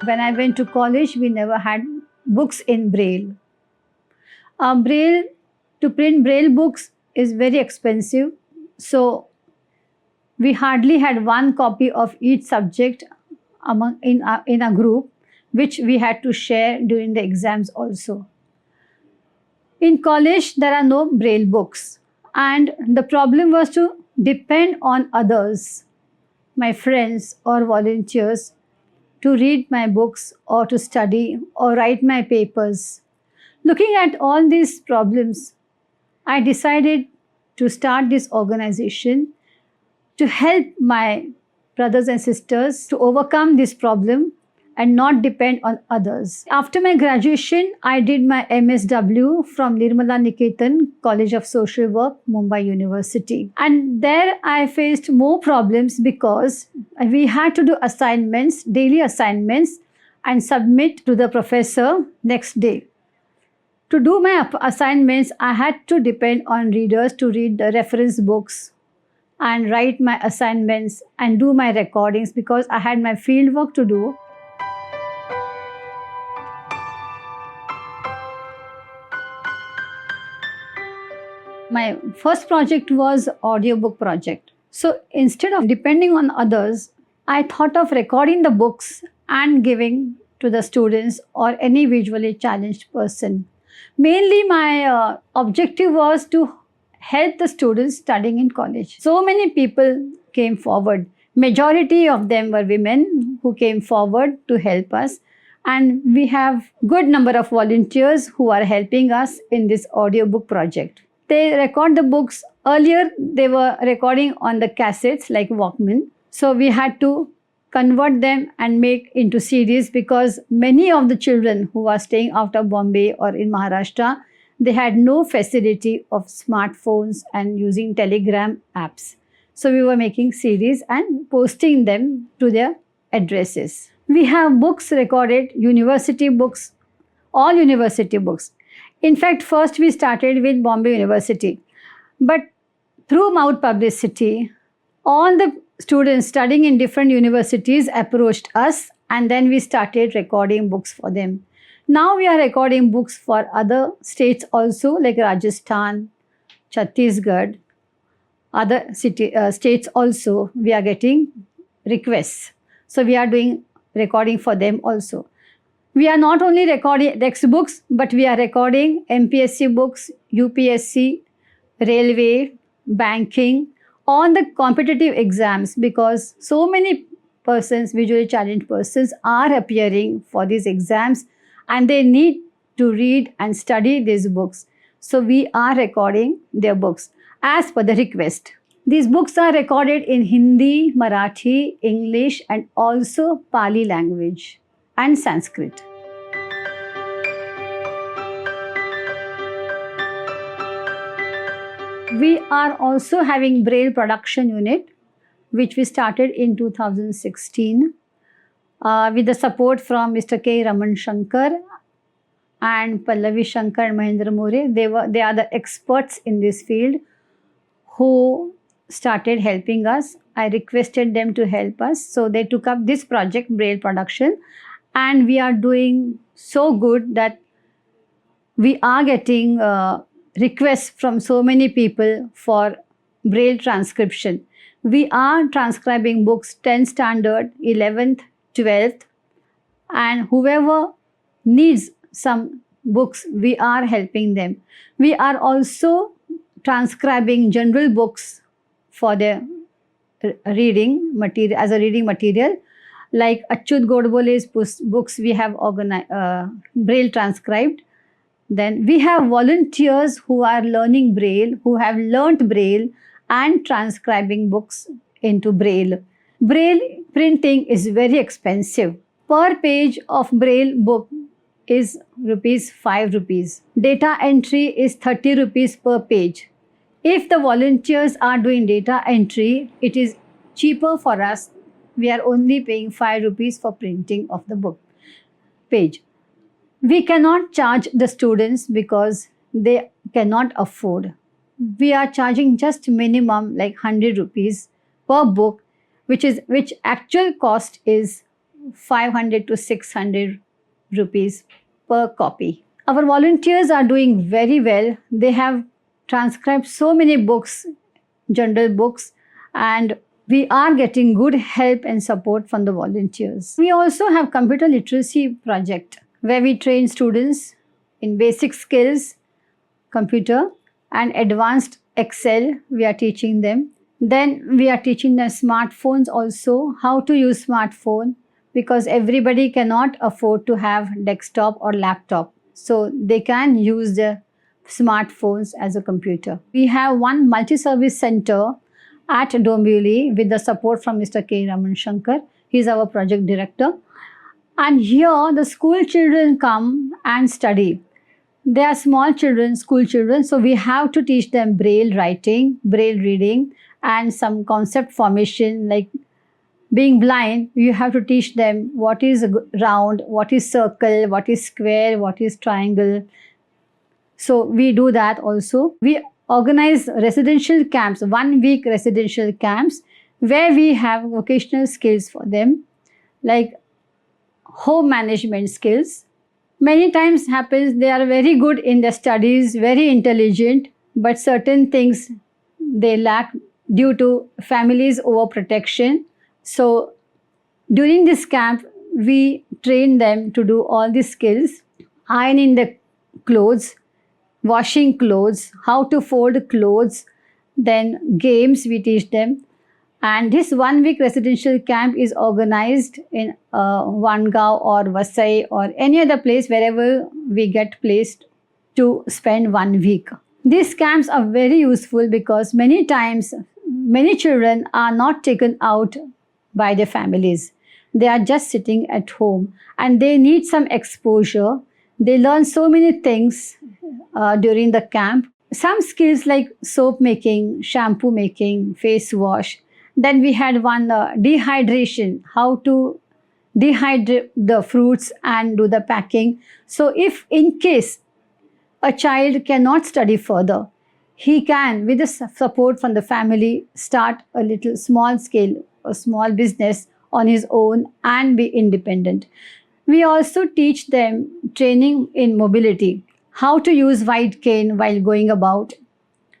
When I went to college, we never had books in Braille. To print Braille books is very expensive. So we hardly had one copy of each subject in a group, which we had to share during the exams also. In college, there are no Braille books. And the problem was to depend on others, my friends or volunteers, to read my books or to study or write my papers. Looking at all these problems, I decided to start this organization to help my brothers and sisters to overcome this problem and not depend on others. After my graduation, I did my MSW from Nirmala Niketan College of Social Work, Mumbai University. And there I faced more problems because we had to do assignments, daily assignments, and submit to the professor next day. To do my assignments, I had to depend on readers to read the reference books and write my assignments and do my recordings because I had my field work to do. My first project was audiobook project. So instead of depending on others, I thought of recording the books and giving to the students or any visually challenged person. Mainly my objective was to help the students studying in college. So many people came forward. Majority of them were women who came forward to help us. And we have good number of volunteers who are helping us in this audiobook project. They record the books. Earlier, they were recording on the cassettes like Walkman. So we had to convert them and make into CDs because many of the children who are staying out of Bombay or in Maharashtra, they had no facility of smartphones and using telegram apps. So we were making CDs and posting them to their addresses. We have books recorded, university books, all university books. In fact, first we started with Bombay University. But through mouth publicity, all the students studying in different universities approached us and then we started recording books for them. Now we are recording books for other states also like Rajasthan, Chhattisgarh, other states also we are getting requests. So we are doing recording for them also. We are not only recording textbooks, but we are recording MPSC books, UPSC, railway, banking, on the competitive exams because so many persons, visually challenged persons are appearing for these exams and they need to read and study these books. So we are recording their books as per the request. These books are recorded in Hindi, Marathi, English and also Pali language and Sanskrit. We are also having Braille production unit, which we started in 2016 with the support from Mr. K. Raman Shankar and Pallavi Shankar and Mahendra More. They are the experts in this field who started helping us. I requested them to help us. So they took up this project, Braille production, and we are doing so good that we are getting requests from so many people for Braille transcription. We are transcribing books 10th standard, 11th, 12th, and whoever needs some books, we are helping them. We are also transcribing general books for their reading material, as a reading material. Like Achyut Godbole's books we have Braille transcribed. Then we have volunteers who are learning Braille, who have learnt Braille and transcribing books into Braille. Braille printing is very expensive. Per page of Braille book is ₹5. Data entry is 30 rupees per page. If the volunteers are doing data entry, it is cheaper for us. We are only paying ₹5 for printing of the book page. We cannot charge the students because they cannot afford. We are charging just minimum like 100 rupees per book, which actual cost is 500 to 600 rupees per copy. Our volunteers are doing very well. They have transcribed so many books, general books, and we are getting good help and support from the volunteers. We also have computer literacy project where we train students in basic skills, computer, and advanced Excel. We are teaching them. Then we are teaching them smartphones also, how to use smartphone, because everybody cannot afford to have desktop or laptop. So they can use the smartphones as a computer. We have one multi-service center at Dombivli with the support from Mr. K. Raman Shankar. He is our project director. And here the school children come and study. They are small children, school children, so we have to teach them Braille writing, Braille reading, and some concept formation like being blind. You have to teach them what is round, what is circle, what is square, what is triangle. So we do that also. We organize residential camps, 1 week residential camps, where we have vocational skills for them, like home management skills. Many times happens they are very good in their studies, very intelligent, but certain things they lack due to family's overprotection. So during this camp, we train them to do all these skills, ironing the clothes, washing clothes, how to fold clothes, then games we teach them. And this 1 week residential camp is organized in Vangaon or Vasai or any other place wherever we get placed to spend 1 week. These camps are very useful because many times many children are not taken out by their families. They are just sitting at home and they need some exposure. They learn so many things during the camp. Some skills like soap making, shampoo making, face wash. Then we had one dehydration, how to dehydrate the fruits and do the packing. So if in case a child cannot study further, he can, with the support from the family, start a little small scale, a small business on his own and be independent. We also teach them training in mobility, how to use white cane while going about,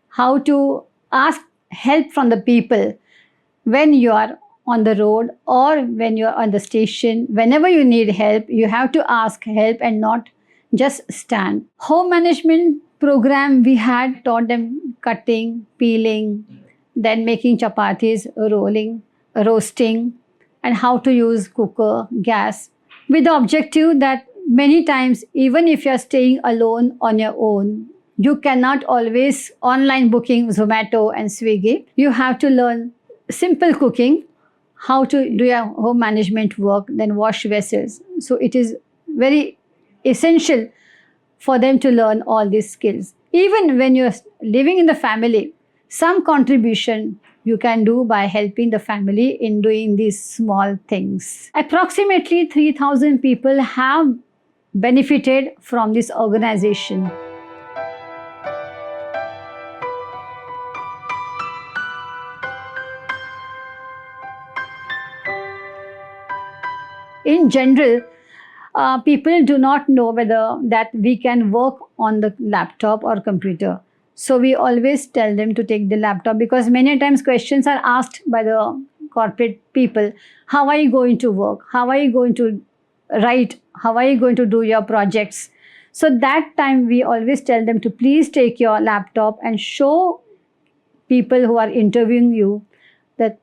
how to ask help from the people when you are on the road or when you are on the station. Whenever you need help, you have to ask help and not just stand. Home management program, we had taught them cutting, peeling, then making chapatis, rolling, roasting, and how to use cooker, gas, with the objective that many times, even if you are staying alone on your own, you cannot always online booking Zomato and Swiggy. You have to learn simple cooking, how to do your home management work, then wash vessels. So it is very essential for them to learn all these skills. Even when you're living in the family, some contribution you can do by helping the family in doing these small things. Approximately 3,000 people have benefited from this organization. In general, people do not know whether that we can work on the laptop or computer. So we always tell them to take the laptop because many times questions are asked by the corporate people. How are you going to work? How are you going to write? How are you going to do your projects? So that time we always tell them to please take your laptop and show people who are interviewing you that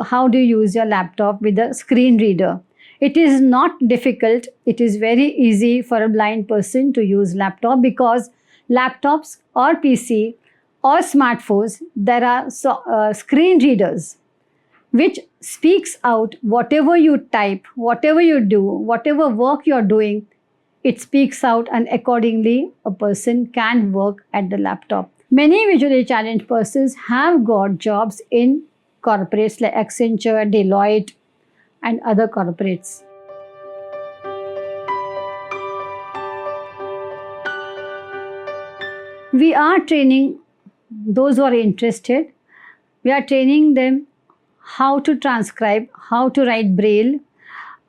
how do you use your laptop with a screen reader. It is not difficult. It is very easy for a blind person to use laptop because laptops or PC or smartphones, there are screen readers which speaks out whatever you type, whatever you do, whatever work you're doing, it speaks out and accordingly a person can work at the laptop. Many visually challenged persons have got jobs in corporates like Accenture, Deloitte, and other corporates. We are training those who are interested. We are training them how to transcribe, how to write Braille,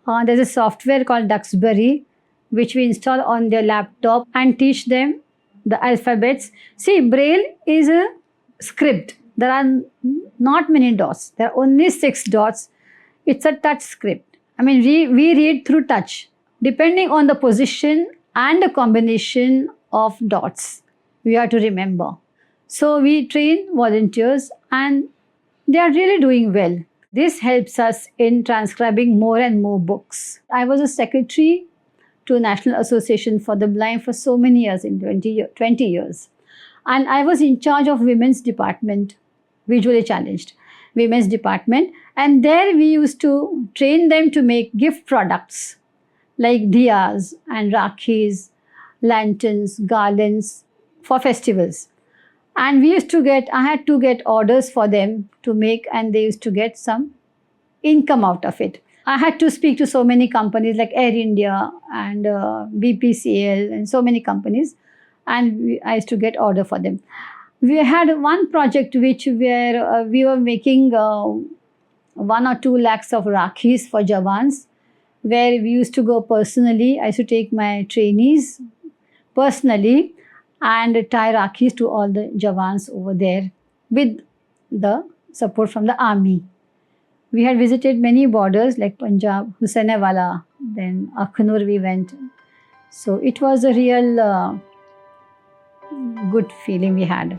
There's a software called Duxbury, which we install on their laptop and teach them the alphabets. See, Braille is a script. There are not many dots. There are only 6 dots. It's a touch script. I mean, we read through touch. Depending on the position and the combination of dots, we have to remember. So we train volunteers and they are really doing well. This helps us in transcribing more and more books. I was a secretary to National Association for the Blind for so many years, in 20 years. And I was in charge of women's department, visually challenged women's department. And there we used to train them to make gift products like diyas and rakhis, lanterns, garlands for festivals. And I had to get orders for them to make, and they used to get some income out of it. I had to speak to so many companies like Air India and BPCL and so many companies, and I used to get order for them. We had one project where we were making 1 or 2 lakhs of rakhis for Jawans, where we used to go personally. I used to take my trainees personally and tie rakhis to all the Jawans over there with the support from the army. We had visited many borders like Punjab, Hussainwala, then Akhnur we went. So it was a real good feeling we had.